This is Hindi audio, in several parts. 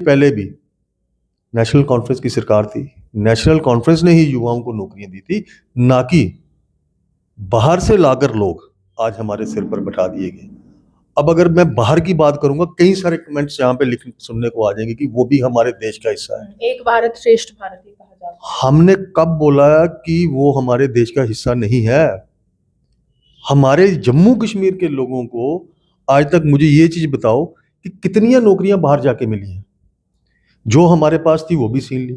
पहले भी नेशनल कॉन्फ्रेंस की सरकार थी। नेशनल कॉन्फ्रेंस ने ही युवाओं को नौकरियां दी थी, ना कि बाहर से लाकर लोग आज हमारे सिर पर बैठा दिए गए। अब अगर मैं बाहर की बात करूंगा, कई सारे कमेंट्स यहाँ पे लिख सुनने को आ जाएंगे कि वो भी हमारे देश का हिस्सा है। एक भारत श्रेष्ठ भारत ही कहा जाता है। हमने कब बोला कि वो हमारे देश का हिस्सा नहीं है? हमारे जम्मू कश्मीर के लोगों को आज तक मुझे ये चीज बताओ कि कितनी नौकरियां बाहर जाके मिली हैं। जो हमारे पास थी वो भी छीन ली।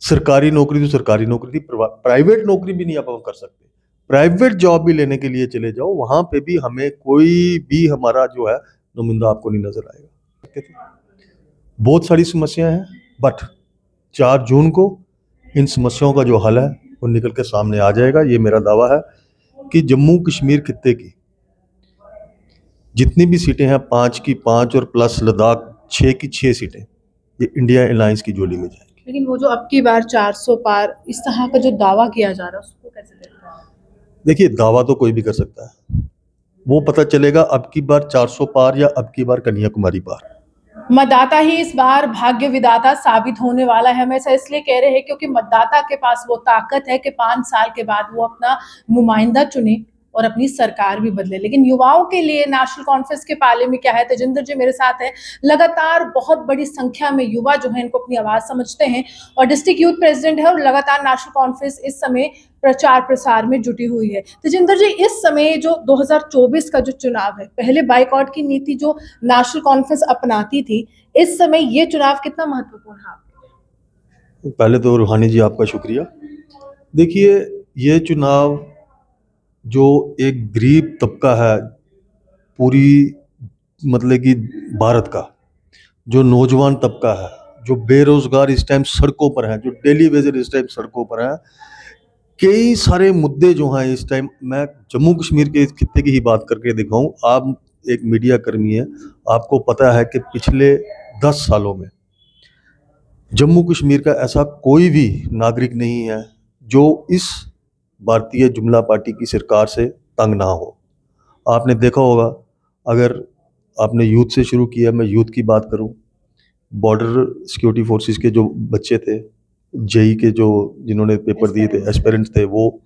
सरकारी नौकरी तो सरकारी नौकरी थी, प्राइवेट नौकरी भी नहीं आप कर सकते। प्राइवेट जॉब भी लेने के लिए चले जाओ, वहां पे भी हमें कोई भी हमारा जो है नुमाइंदा आपको नहीं नजर आएगा। बहुत सारी समस्याएं हैं, बट 4 जून को इन समस्याओं का जो हल है वो निकल के सामने आ जाएगा। ये मेरा दावा है कि जम्मू कश्मीर खित्ते की जितनी भी सीटें हैं, 5 की 5 और प्लस लद्दाख 6 की 6 सीटें, ये इंडिया अलायंस की झोली में जाएंगी। लेकिन वो जो अब की बार 400 पार इस तरह का जो दावा किया जा रहा है उसको कैसे देखते हैं? देखिए, दावा तो कोई भी कर सकता है, वो पता चलेगा अब की बार 400 पार या अब की बार कन्याकुमारी पार। मतदाता ही इस बार भाग्य विधाता साबित होने वाला है। हम ऐसा इसलिए कह रहे हैं क्योंकि मतदाता के पास वो ताकत है कि 5 साल के बाद वो अपना नुमाइंदा चुने और अपनी सरकार भी बदले। लेकिन युवाओं के लिए नेशनल कॉन्फ्रेंस के पाले में क्या है, तेजिंदर जी मेरे साथ है। लगातार बहुत बड़ी संख्या में युवा जो है इनको अपनी आवाज समझते हैं और डिस्ट्रिक्ट यूथ प्रेसिडेंट है और लगातार नेशनल कॉन्फ्रेंस इस समय प्रचार प्रसार में जुटी हुई है। तेजिंदर जी, इस समय जो 2024 का जो चुनाव है, पहले बाइकआउट की नीति जो नेशनल कॉन्फ्रेंस अपनाती थी, इस समय ये चुनाव कितना महत्वपूर्ण है? पहले तो रूहानी जी आपका शुक्रिया। देखिए, ये चुनाव जो एक गरीब तबका है पूरी मतलब कि भारत का, जो नौजवान तबका है, जो बेरोजगार इस टाइम सड़कों पर हैं, जो डेली वेजर इस टाइम सड़कों पर हैं, कई सारे मुद्दे जो हैं इस टाइम, मैं जम्मू कश्मीर के इस खित्ते की ही बात करके दिखाऊं। आप एक मीडिया कर्मी है, आपको पता है कि पिछले 10 सालों में जम्मू कश्मीर का ऐसा कोई भी नागरिक नहीं है जो इस भारतीय जुमला पार्टी की सरकार से तंग ना हो। आपने देखा होगा, अगर आपने यूथ से शुरू किया, मैं यूथ की बात करूं, बॉर्डर सिक्योरिटी फोर्सेस के जो बच्चे थे, जेई के जो जिन्होंने पेपर दिए थे, एस्पिरेंट्स थे वो,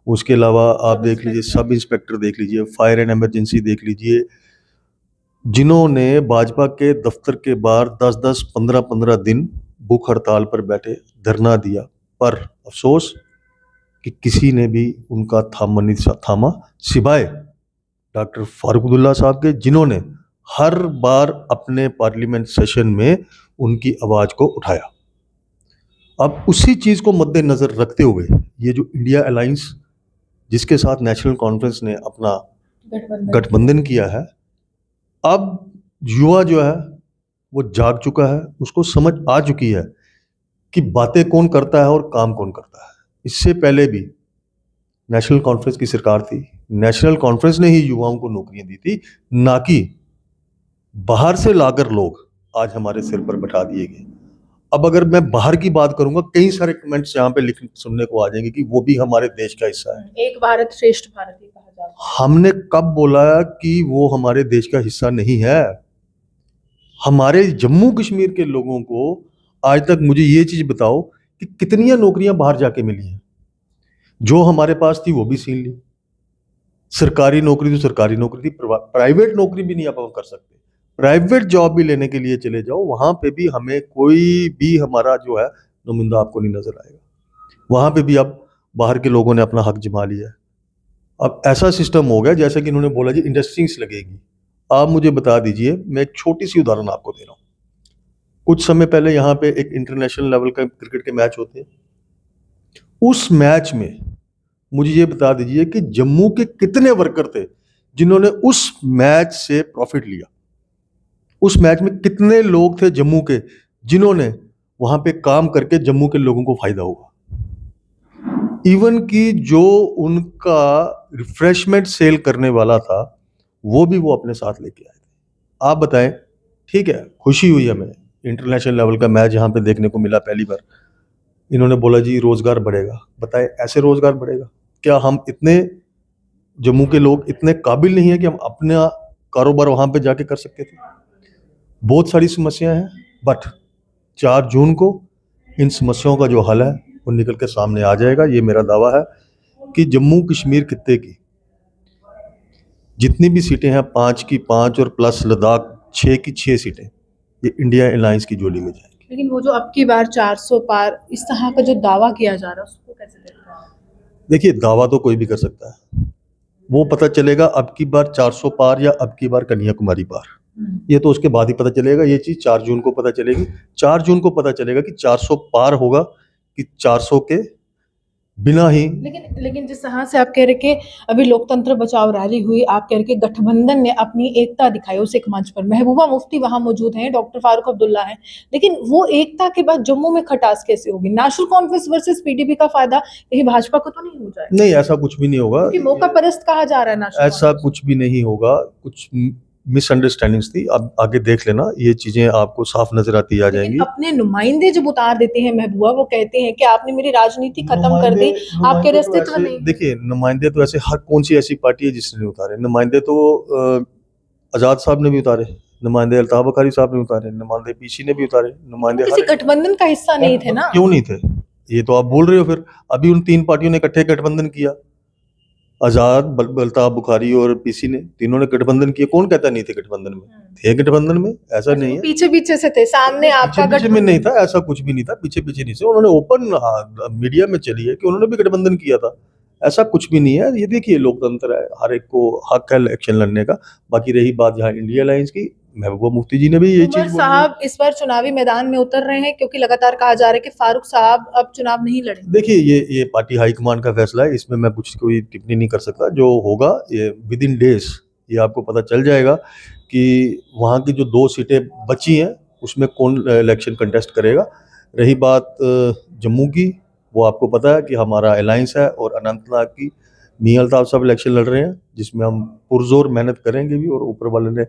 उसके अलावा आप देख लीजिए सब इंस्पेक्टर देख लीजिए, फायर एंड इमरजेंसी देख लीजिए, जिन्होंने भाजपा के दफ्तर के बाहर 10-10, 15-15 दिन भूख हड़ताल पर बैठे धरना दिया, पर अफसोस कि किसी ने भी उनका थामा नहीं थामा, सिवाय डॉक्टर फारूक अब्दुल्ला साहब के, जिन्होंने हर बार अपने पार्लियामेंट सेशन में उनकी आवाज को उठाया। अब उसी चीज को मद्देनजर रखते हुए ये जो इंडिया अलायंस जिसके साथ नेशनल कॉन्फ्रेंस ने अपना गठबंधन किया है, अब युवा जो है वो जाग चुका है, उसको समझ आ चुकी है कि बातें कौन करता है और काम कौन करता है। इससे पहले भी नेशनल कॉन्फ्रेंस की सरकार थी। नेशनल कॉन्फ्रेंस ने ही युवाओं को नौकरियां दी थी, ना कि बाहर से लाकर लोग आज हमारे सिर पर बैठा दिए गए। अब अगर मैं बाहर की बात करूंगा, कई सारे कमेंट्स यहाँ पे लिख सुनने को आ जाएंगे कि वो भी हमारे देश का हिस्सा है। एक भारत श्रेष्ठ भारत ही कहा जाता है। हमने कब बोला कि वो हमारे देश का हिस्सा नहीं है? हमारे जम्मू कश्मीर के लोगों को आज तक मुझे ये चीज बताओ कि कितनी नौकरियां बाहर जाके मिली हैं। जो हमारे पास थी वो भी छीन ली। सरकारी नौकरी तो सरकारी नौकरी थी, प्राइवेट नौकरी भी नहीं आप कर सकते। प्राइवेट जॉब भी लेने के लिए चले जाओ, वहां पे भी हमें कोई भी हमारा जो है नुमाइंदा आपको नहीं नजर आएगा। वहां पे भी अब बाहर के लोगों ने अपना हक जमा लिया है। अब ऐसा सिस्टम हो गया जैसे कि इन्होंने बोला जी इंडस्ट्रीज लगेगी। आप मुझे बता दीजिए, मैं एक छोटी सी उदाहरण आपको दे रहा हूँ। कुछ समय पहले यहाँ पे एक इंटरनेशनल लेवल का क्रिकेट के मैच होते हैं। उस मैच में मुझे ये बता दीजिए कि जम्मू के कितने वर्कर थे जिन्होंने उस मैच से प्रॉफिट लिया। उस मैच में कितने लोग थे जम्मू के जिन्होंने वहां पे काम करके जम्मू के लोगों को फायदा हुआ। इवन कि जो उनका रिफ्रेशमेंट सेल करने वाला था वो भी वो अपने साथ लेके आए थे। आप बताएं, ठीक है, खुशी हुई हमें, इंटरनेशनल लेवल का मैच यहाँ पे देखने को मिला पहली बार। इन्होंने बोला जी रोजगार बढ़ेगा। बताए ऐसे रोजगार बढ़ेगा? क्या हम इतने जम्मू के लोग इतने काबिल नहीं है कि हम अपना कारोबार वहां पे जाके कर सकते थे? बहुत सारी समस्याएं हैं। बट 4 जून को इन समस्याओं का जो हल है वो निकल के सामने आ जाएगा। ये मेरा दावा है कि जम्मू कश्मीर खित्ते की जितनी भी सीटें हैं 5 की 5 और प्लस लद्दाख 6 की 6 सीटें ये इंडिया अलायंस की झोली में जाएंगी। लेकिन वो जो अब की बार 400 पार इस तरह का जो दावा किया जा रहा है उसको कैसे देखते हैं? देखिए, दावा तो कोई भी कर सकता है, वो पता चलेगा अब की बार 400 पार या अब की बार कन्याकुमारी पार। ये तो उसके बाद ही पता चलेगा। ये चीज 4 जून को पता चलेगी। 4 जून को पता चलेगा कि 400 पार होगा कि 400 के बिना ही। लेकिन जिस तरह से आप कह रहे कि अभी लोकतंत्र बचाओ रैली हुई, आप कह रहे कि गठबंधन ने अपनी एकता दिखाई उस एक मंच पर, महबूबा मुफ्ती वहां मौजूद हैं, डॉक्टर फारूक अब्दुल्ला हैं, लेकिन वो एकता के बाद जम्मू में खटास कैसे होगी? नेशनल कॉन्फ्रेंस वर्सेस पीडीपी का फायदा कहीं भाजपा को तो नहीं हो जाएगा? नहीं, ऐसा कुछ भी नहीं होगा। क्योंकि मौका परस्त कहा जा रहा है नेशनल ऐसा कुछ भी नहीं होगा। कुछ मिसअंडरस्टैंडिंग्स थी, अब आगे देख लेना, ये चीजें आपको साफ नजर आती आ जाएंगी। अपने नुमाइंदे जब उतार देते हैं महबूबा, वो कहते हैं कि आपने मेरी राजनीति खत्म कर दी, आपके रास्ते तो नहीं। देखिए, नुमाइंदे तो ऐसे हर कौन सी ऐसी पार्टी है जिसने नहीं उतारे नुमाइंदे? तो आजाद साहब ने भी उतारे नुमाइंदे, अल्ताफ बुखारी साहब ने उतारे नुमाइंदे, पीसी ने भी उतारे नुमाइंदे। किसी गठबंधन का हिस्सा नहीं थे ना? क्यों नहीं थे? ये तो आप बोल रहे हो। फिर अभी उन 3 पार्टियों ने इकट्ठे गठबंधन किया, आजाद, अल्ताफ बुखारी और पीसी ने, तीनों ने गठबंधन किया। कौन कहता नहीं थे गठबंधन में? थे गठबंधन में, ऐसा नहीं है। पीछे पीछे से थे, सामने आपका पीछे में नहीं था, ऐसा कुछ भी नहीं था। पीछे पीछे नहीं थे, उन्होंने ओपन मीडिया में चली है कि उन्होंने भी गठबंधन किया था। ऐसा कुछ भी नहीं है। ये देखिए, लोकतंत्र है, हर एक को हक है इलेक्शन लड़ने का। बाकी रही बात जहाँ इंडिया अलायंस की, महबूबा मुफ्ती जी ने भी ये चीज बोली। साहब इस बार चुनावी मैदान में उतर रहे हैं क्योंकि लगातार कहा जा रहा है कि फारूक साहब अब चुनाव नहीं लड़ेंगे। देखिए, ये पार्टी हाईकमान का फैसला है, इसमें मैं कुछ कोई टिप्पणी नहीं कर सकता। जो होगा ये विद इन डेज ये आपको पता चल जाएगा कि वहाँ की जो 2 सीटें बची हैं उसमें कौन इलेक्शन कंटेस्ट करेगा। रही बात जम्मू की, वो आपको पता है कि हमारा अलायंस है और अनंतनाग की मियां अल्ताफ साहब इलेक्शन लड़ रहे हैं, जिसमें हम पुरजोर मेहनत करेंगे भी और ऊपर वाले ने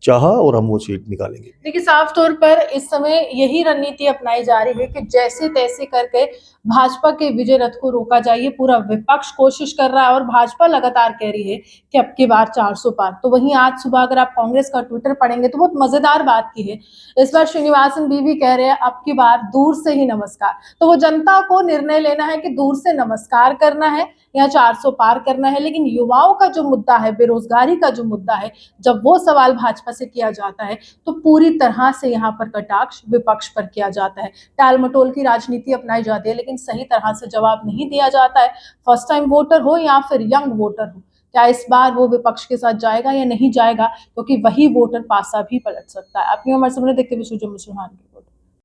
चाहा और हम वो सीट निकालेंगे। देखिए, साफ तौर पर इस समय यही रणनीति अपनाई जा रही है कि जैसे तैसे करके भाजपा के विजय रथ को रोका जाए। पूरा विपक्ष कोशिश कर रहा है और भाजपा लगातार कह रही है कि अब की बार 400 पार। तो वहीं आज सुबह अगर आप कांग्रेस का ट्विटर पढ़ेंगे तो बहुत मजेदार बात की है। इस बार श्रीनिवासन बीवी कह रहे हैं अब की बार दूर से ही नमस्कार। तो वो जनता को निर्णय लेना है कि दूर से नमस्कार करना है या 400 पार करना है। लेकिन युवाओं का जो मुद्दा है, बेरोजगारी का जो मुद्दा है, जब वो सवाल भाजपा से किया जाता है तो पूरी तरह से यहाँ पर कटाक्ष विपक्ष पर किया जाता है। टाल मटोल की राजनीति अपनाई जाती है, लेकिन सही तरह से जवाब नहीं दिया जाता है। फर्स्ट टाइम वोटर हो या फिर यंग वोटर हो, क्या इस बार वो विपक्ष के साथ जाएगा या नहीं जाएगा? क्योंकि वही वोटर पासा भी पलट सकता है। अपनी उम्र से देखते हुए सुजय मुसलमान।